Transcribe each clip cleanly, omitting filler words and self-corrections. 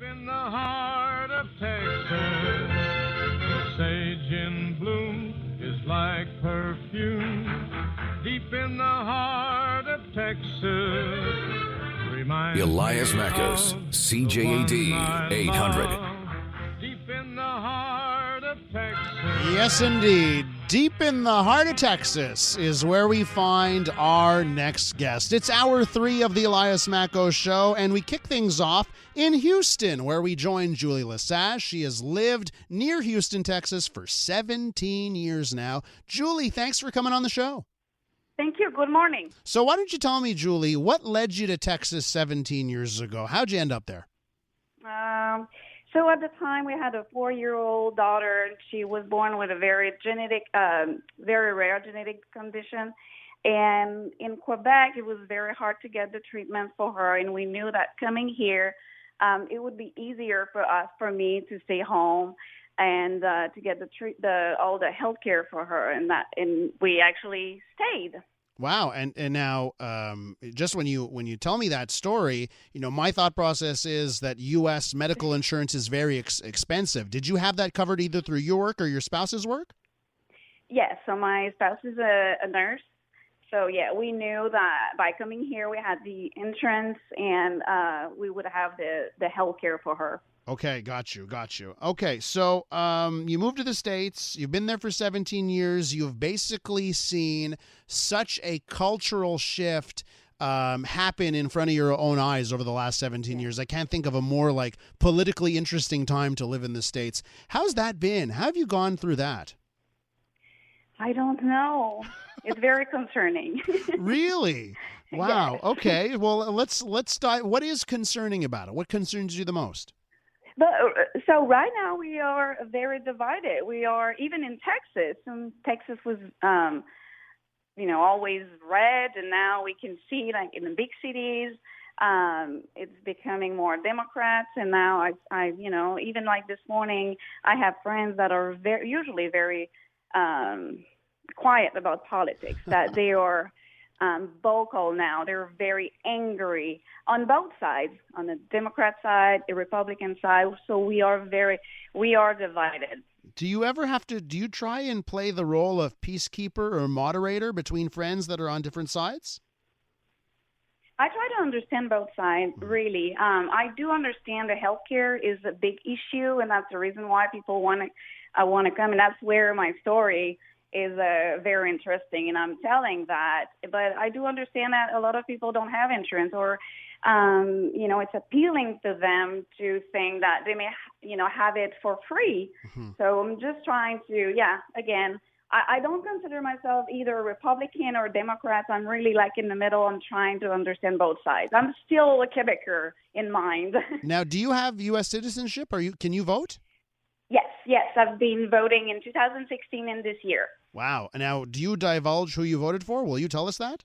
in the heart of Texas, sage in bloom is like perfume. Deep in the heart of Texas, reminds Elias me Mackos, of CJAD the one I 800. love. Deep in the heart of Texas. Yes, indeed. Deep in the heart of Texas is where we find our next guest. It's hour 3 of the Elias Mackos Show, and we kick things off in Houston, where we join Julie Lesage. She has lived near Houston, Texas for 17 years now. Julie, thanks for coming on the show. Thank you. Good morning. So why don't you tell me, Julie, what led you to Texas 17 years ago? How'd you end up there? So at the time, we had a 4-year-old daughter. She was born with a very rare genetic condition. And in Quebec, it was very hard to get the treatment for her. And we knew that coming here, it would be easier for me to stay home and to get all the health care for her. And we actually stayed. Wow. And now, just when you tell me that story, my thought process is that U.S. medical insurance is very expensive. Did you have that covered either through your work or your spouse's work? Yes. So my spouse is a nurse. So, yeah, we knew that by coming here, we had the insurance and we would have the health care for her. Okay, got you. Okay, so you moved to the States. You've been there for 17 years. You've basically seen such a cultural shift happen in front of your own eyes over the last 17 years. I can't think of a more politically interesting time to live in the States. How's that been? How have you gone through that? I don't know. It's very concerning. Really? Wow. Yes. Okay. Well, let's dive. What is concerning about it? What concerns you the most? But so right now we are very divided. We are even in Texas, and Texas was, always red, and now we can see in the big cities, it's becoming more Democrats. And now I even this morning, I have friends that are usually very quiet about politics. That they are vocal now. They're very angry on both sides, on the Democrat side, the Republican side. So we are divided. Do you try and play the role of peacekeeper or moderator between friends that are on different sides? I try to understand both sides, really. I do understand the healthcare is a big issue, and that's the reason why people want to come, and that's where my story is very interesting, and I'm telling that. But I do understand that a lot of people don't have insurance, or it's appealing to them to think that they may, have it for free. Mm-hmm. So I'm just trying to, again, I don't consider myself either a Republican or Democrat. I'm really in the middle. I'm trying to understand both sides. I'm still a Quebecer in mind. Now, do you have U.S. citizenship? Can you vote? Yes. I've been voting in 2016 and this year. Wow. Now, do you divulge who you voted for? Will you tell us that?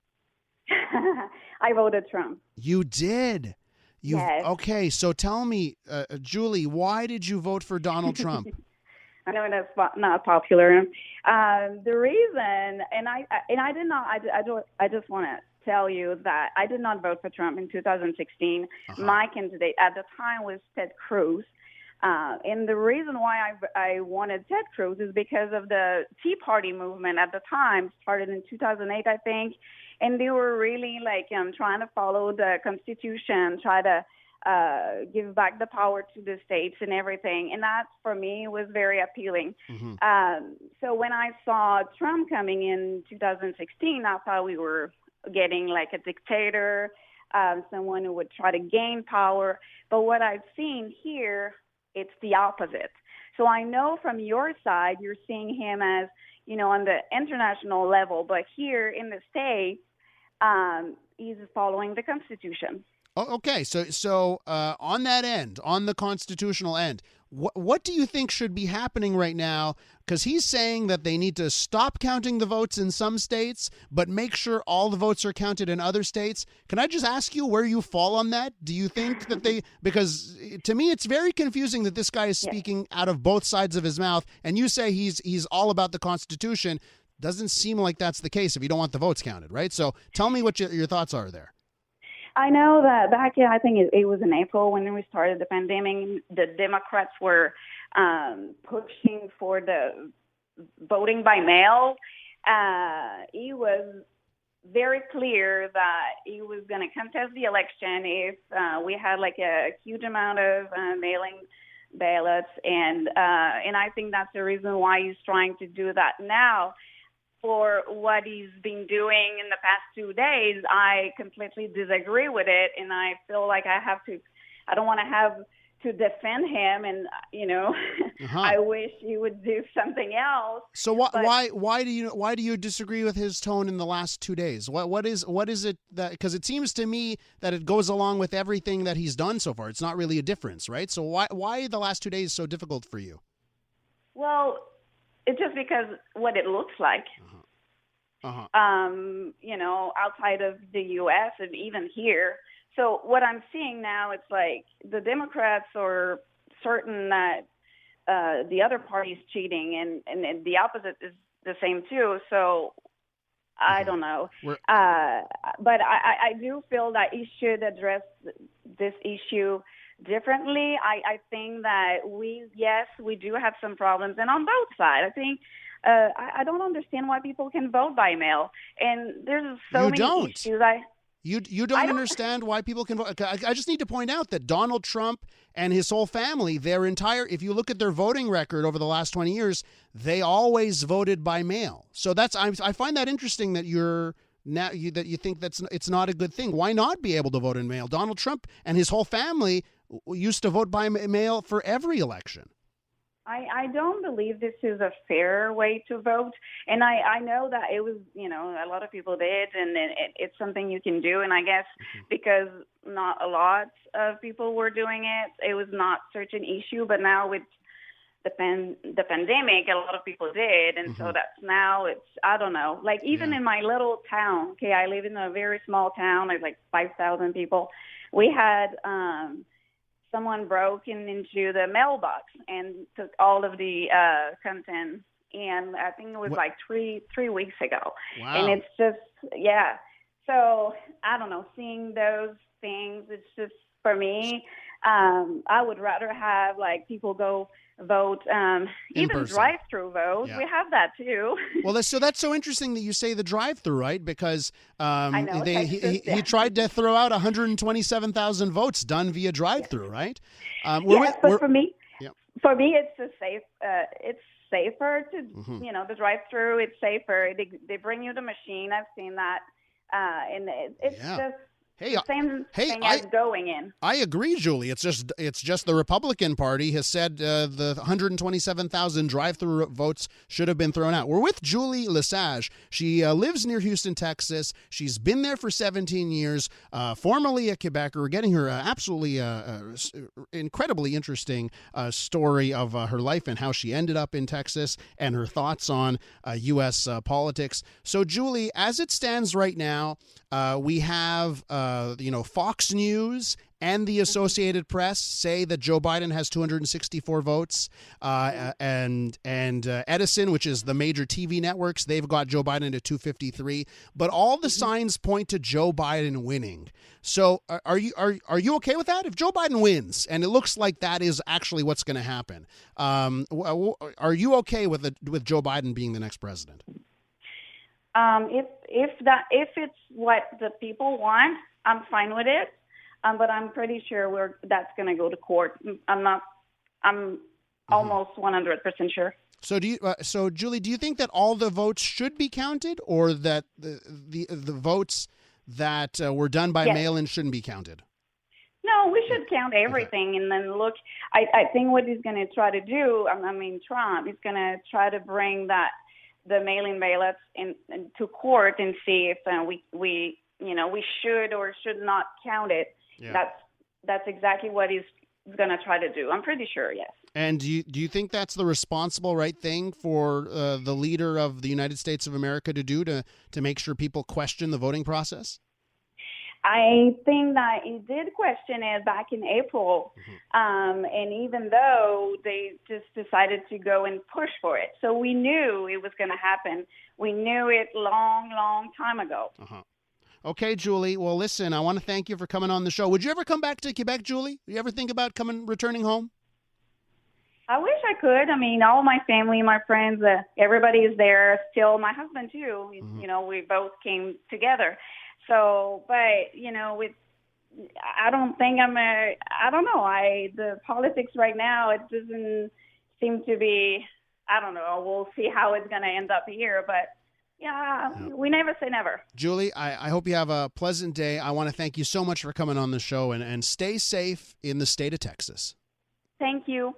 I voted Trump. You did? Yes. Okay, so tell me, Julie, why did you vote for Donald Trump? I know that's not popular. The reason, and I did not. I just want to tell you that I did not vote for Trump in 2016. Uh-huh. My candidate at the time was Ted Cruz. And the reason why I wanted Ted Cruz is because of the Tea Party movement at the time, started in 2008, I think. And they were really trying to follow the Constitution, try to give back the power to the states and everything. And that, for me, was very appealing. Mm-hmm. So when I saw Trump coming in 2016, I thought we were getting a dictator, someone who would try to gain power. But what I've seen here, it's the opposite. So I know from your side, you're seeing him as, on the international level, but here in the States, he's following the Constitution. Oh, okay. So on that end, on the constitutional end, what do you think should be happening right now? Because he's saying that they need to stop counting the votes in some states, but make sure all the votes are counted in other states. Can I just ask you where you fall on that? Do you think that because to me, it's very confusing that this guy is speaking out of both sides of his mouth, and you say he's all about the Constitution. Doesn't seem like that's the case if you don't want the votes counted, right? So tell me what your thoughts are there. I know that back in, I think it was in April when we started the pandemic, the Democrats were pushing for the voting by mail. He was very clear that he was going to contest the election if we had like a huge amount of mailing ballots, and I think that's the reason why he's trying to do that now. For what he's been doing in the past 2 days, I completely disagree with it, and I feel like I don't want to have to defend him, and I wish he would do something else. So why do you disagree with his tone in the last 2 days? What is it that, because it seems to me that it goes along with everything that he's done so far. It's not really a difference, right? So why the last 2 days so difficult for you? Well, it's just because what it looks like. Outside of the U.S. and even here. So what I'm seeing now, it's like the Democrats are certain that the other party is cheating, and the opposite is the same too. So I don't know. But I do feel that he should address this issue differently. I think that we do have some problems, and on both sides. I think I don't understand why people can vote by mail, and there's so many issues. You don't understand why people can vote. I just need to point out that Donald Trump and his whole family, if you look at their voting record over the last 20 years, they always voted by mail. So I find that interesting that you think it's not a good thing. Why not be able to vote in mail? Donald Trump and his whole family used to vote by mail for every election. I don't believe this is a fair way to vote. And I know that it was, a lot of people did, and it's something you can do. And I guess because not a lot of people were doing it, it was not such an issue. But now with the pandemic, a lot of people did. And so that's now I don't know, like even in my little town, okay, I live in a very small town, there's like 5,000 people. We had, someone broke into the mailbox and took all of the content, and I think it was like three weeks ago. Wow. And it's just, so I don't know, seeing those things, it's just, for me, I would rather have like people go vote, even drive-through vote. Yeah. We have that too. Well, that's so interesting that you say the drive-through, right? Because he tried to throw out 127,000 votes done via drive-through, right? But for me, it's safer to the drive-through. It's safer. They bring you the machine. I've seen that, and it's just. Same thing as going in. I agree, Julie. It's just the Republican Party has said the 127,000 drive-through votes should have been thrown out. We're with Julie Lesage. She lives near Houston, Texas. She's been there for 17 years, formerly a Quebecer. We're getting her absolutely incredibly interesting story of her life and how she ended up in Texas and her thoughts on U.S. politics. So, Julie, as it stands right now, we have Fox News and the Associated Press say that Joe Biden has 264 votes, and Edison, which is the major TV networks, they've got Joe Biden at 253. But all the signs point to Joe Biden winning. So are you okay with that? If Joe Biden wins, and it looks like that is actually what's going to happen, are you okay with Joe Biden being the next president? If it's what the people want, I'm fine with it. But I'm pretty sure that's going to go to court. I'm almost 100% sure. So Julie, do you think that all the votes should be counted, or that the votes that were done by mail-in shouldn't be counted? No, we should count everything. And then look, I think what he's going to try to do, Trump is going to try to bring the mail-in ballots to court and see if we should or should not count it. Yeah. That's exactly what he's going to try to do. I'm pretty sure, yes. And do you think that's the responsible right thing for the leader of the United States of America to do to make sure people question the voting process? I think that he did question it back in April, and even though they just decided to go and push for it. So we knew it was going to happen. We knew it long time ago. Okay, Julie. Well, listen, I want to thank you for coming on the show. Would you ever come back to Quebec, Julie? You ever think about returning home? I wish I could. I mean, all my family, my friends, everybody is there still. My husband too. Mm-hmm. You know, we both came together. So, but you know, I don't think I don't know. The politics right now, it doesn't seem to be. I don't know. We'll see how it's going to end up here, but. Yeah, we never say never. Julie, I hope you have a pleasant day. I want to thank you so much for coming on the show and stay safe in the state of Texas. Thank you.